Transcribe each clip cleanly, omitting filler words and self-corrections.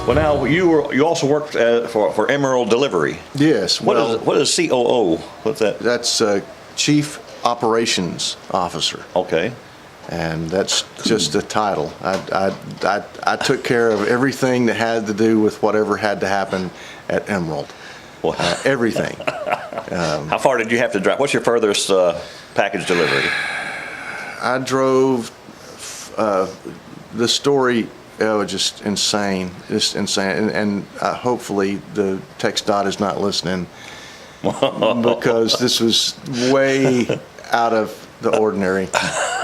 Well, now you also worked for Emerald Delivery. Yes. What is COO? What's that? That's Chief Operations Officer. Okay. And that's just a title. I took care of everything that had to do with whatever had to happen at Emerald. Well, everything. How far did you have to drive? What's your furthest package delivery? I drove the story. Oh, just insane, and hopefully the text dot is not listening because this was way out of the ordinary.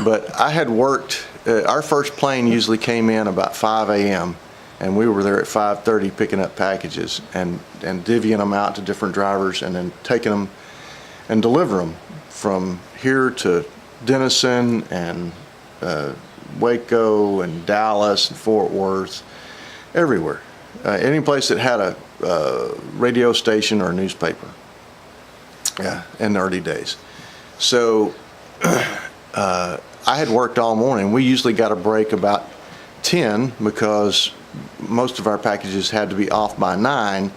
But I had worked. Our first plane usually came in about 5 a.m. and we were there at 5:30 picking up packages and divvying them out to different drivers and then taking them and deliver them from here to Denison and Waco and Dallas and Fort Worth, everywhere. Any place that had a radio station or a newspaper. Yeah, in the early days. So I had worked all morning. We usually got a break about 10 because most of our packages had to be off by 9.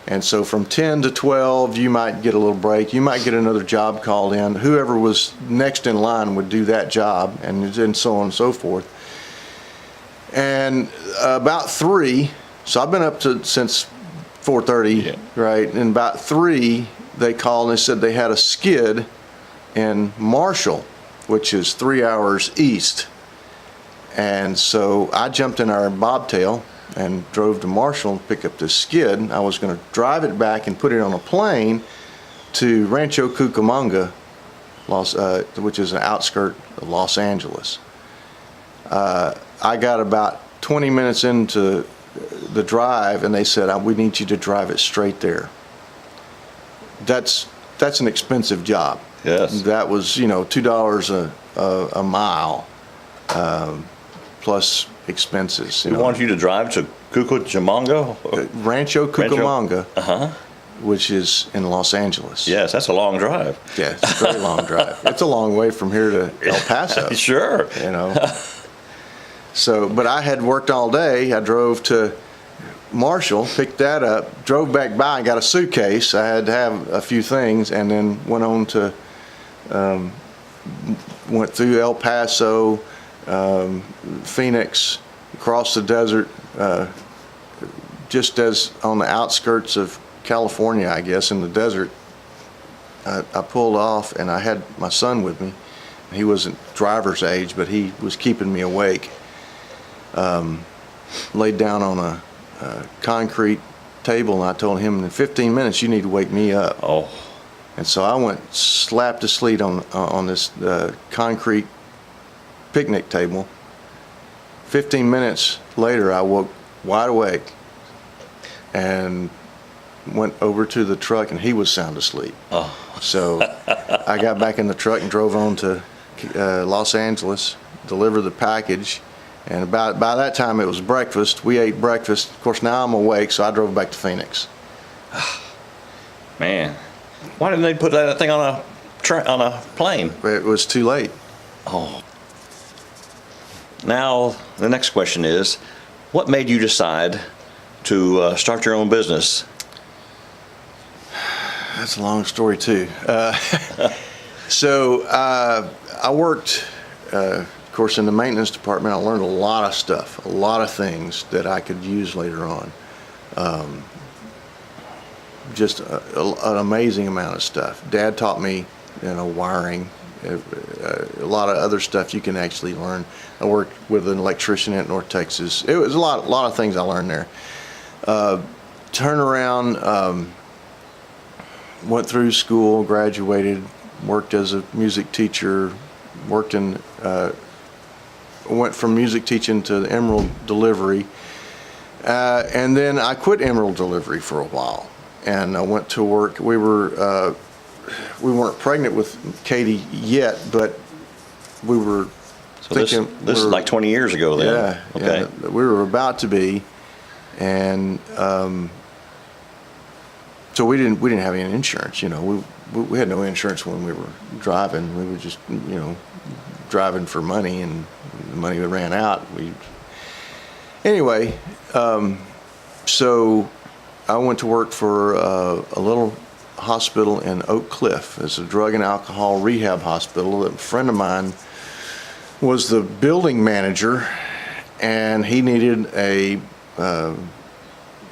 And so from 10 to 12, you might get a little break. You might get another job called in. Whoever was next in line would do that job, and so on and so forth. And about 3, so I've been up to since 4:30, right? And about 3, they called and they said they had a skid in Marshall, which is 3 hours east. And so I jumped in our bobtail and drove to Marshall and pick up this skid. I was going to drive it back and put it on a plane to Rancho Cucamonga, which is an outskirt of Los Angeles. I got about 20 minutes into the drive and they said, we need you to drive it straight there. That's an expensive job. Yes. That was, $2 a mile, plus expenses. We wanted you to drive to Cucamonga? Rancho Cucamonga, which is in Los Angeles. Yes, that's a long drive. Yeah, it's a very long drive. It's a long way from here to El Paso. Sure. So, but I had worked all day. I drove to Marshall, picked that up, drove back by, got a suitcase. I had to have a few things, and then went on to, went through El Paso, Phoenix, across the desert, just as on the outskirts of California, I guess, in the desert. I pulled off and I had my son with me. He wasn't driver's age, but he was keeping me awake. Laid down on a concrete table and I told him, in 15 minutes you need to wake me up. Oh. And so I went slapped asleep on this concrete picnic table. 15 minutes later, I woke wide awake and went over to the truck, and he was sound asleep. Oh. So I got back in the truck and drove on to Los Angeles, delivered the package, and by that time it was breakfast. We ate breakfast. Of course, now I'm awake, so I drove back to Phoenix. Man, why didn't they put that thing on a plane? It was too late. Oh. Now, the next question is, what made you decide to start your own business? That's a long story, too. So I worked, of course, in the maintenance department. I learned a lot of stuff, a lot of things that I could use later on. Just an amazing amount of stuff. Dad taught me, wiring, a lot of other stuff you can actually learn. I worked with an electrician at North Texas. It was a lot of things I learned there. Turned around, went through school, graduated, worked as a music teacher, went from music teaching to Emerald Delivery, and then I quit Emerald Delivery for a while, and I went to work. We weren't pregnant with Katie yet, but we were thinking. This is like 20 years ago then. Yeah. Okay. Yeah, we were about to be, and so we didn't have any insurance. We had no insurance when we were driving. We were just driving for money, and the money ran out. Anyway, So I went to work for a little hospital in Oak Cliff. It's a drug and alcohol rehab hospital. A friend of mine was the building manager, and he needed a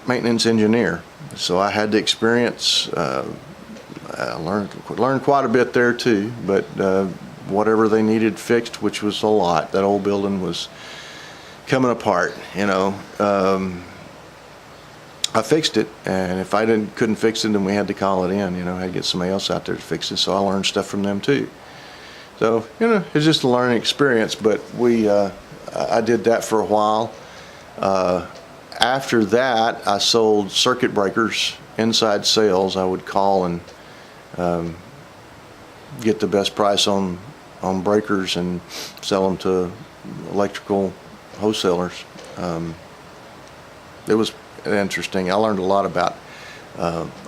maintenance engineer. So I had the experience. I learned quite a bit there too, but whatever they needed fixed, which was a lot. That old building was coming apart, you know. I fixed it, and if I couldn't fix it, then we had to call it in, you know. I had to get somebody else out there to fix it, so I learned stuff from them too. So, you know, it's just a learning experience, but I did that for a while. After that, I sold circuit breakers, inside sales. I would call and get the best price on breakers and sell them to electrical wholesalers. It was interesting. I learned a lot about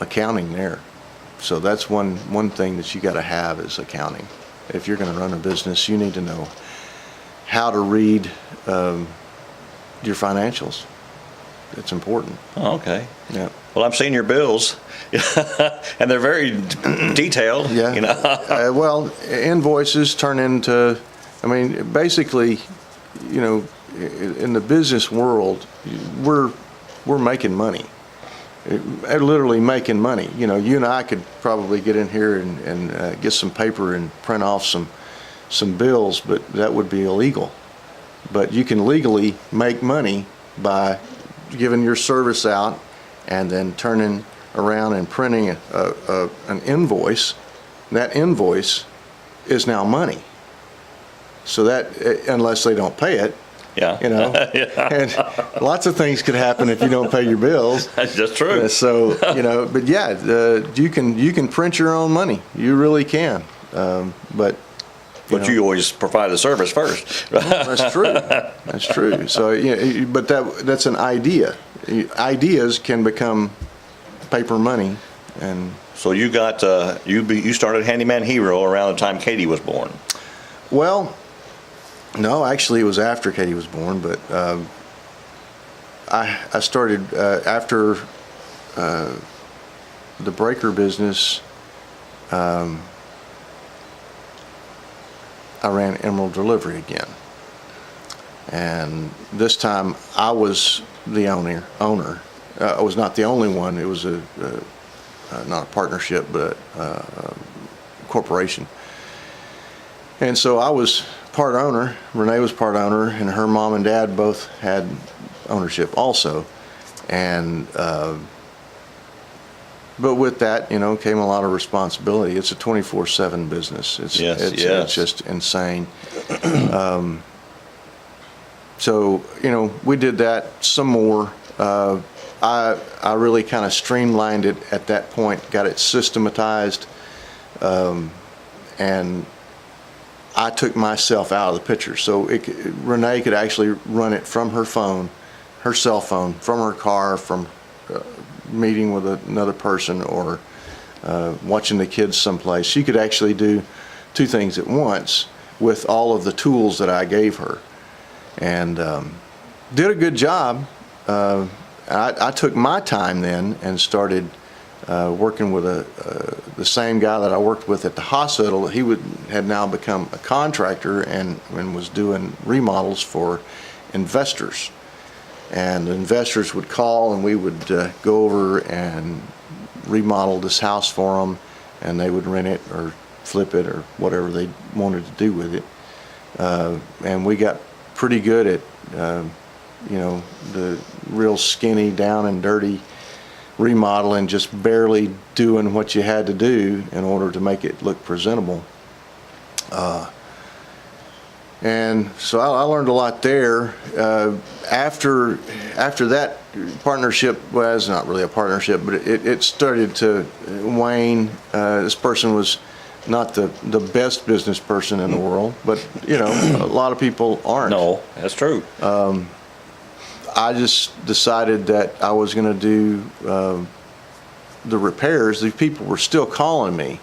accounting there. So that's one thing that you got to have is accounting. If you're going to run a business, you need to know how to read your financials. It's important. Oh, okay. Yeah. Well, I'm seeing your bills, and they're very detailed. Yeah. You know. Well, invoices turn into, I mean, basically, you know, in the business world, we're making money. Literally making money. You know, you and I could probably get in here and get some paper and print off some bills, but that would be illegal. But you can legally make money by giving your service out and then turning around and printing an invoice. That invoice is now money. So that, unless they don't pay it, Yeah. you know, Yeah. and lots of things could happen if you don't pay your bills. That's just true. So, you know, but yeah, you can print your own money. You really can. But You always provide the service first. that's true. That's true. So, yeah, but that's an idea. Ideas can become paper money, and So you got you started Handyman Hero around the time Katie was born. well, no, actually, it was after Katie was born. But I started after the breaker business. I ran Emerald Delivery again, and this time I was the owner. I was not the only one. It was not a partnership, but a corporation. And so I was part owner. Renee was part owner, and her mom and dad both had ownership also. And but with that, you know, came a lot of responsibility. It's a 24/7 business. It's just insane. So, you know, we did that some more. I really kind of streamlined it at that point, got it systematized, and I took myself out of the picture. So Renee could actually run it from her phone, her cell phone, from her car, from meeting with another person, or watching the kids someplace. She could actually do two things at once with all of the tools that I gave her, and did a good job. I took my time then and started working with the same guy that I worked with at the hospital. He had now become a contractor and was doing remodels for investors. And the investors would call, and we would go over and remodel this house for them, and they would rent it or flip it or whatever they wanted to do with it. And we got pretty good at, you know, the real skinny, down and dirty remodeling, just barely doing what you had to do in order to make it look presentable. And so I learned a lot there. After that partnership, well, it's not really a partnership, but it started to wane. This person was not the best business person in the world, but, you know, a lot of people aren't. No, that's true. I just decided that I was going to do the repairs. These people were still calling me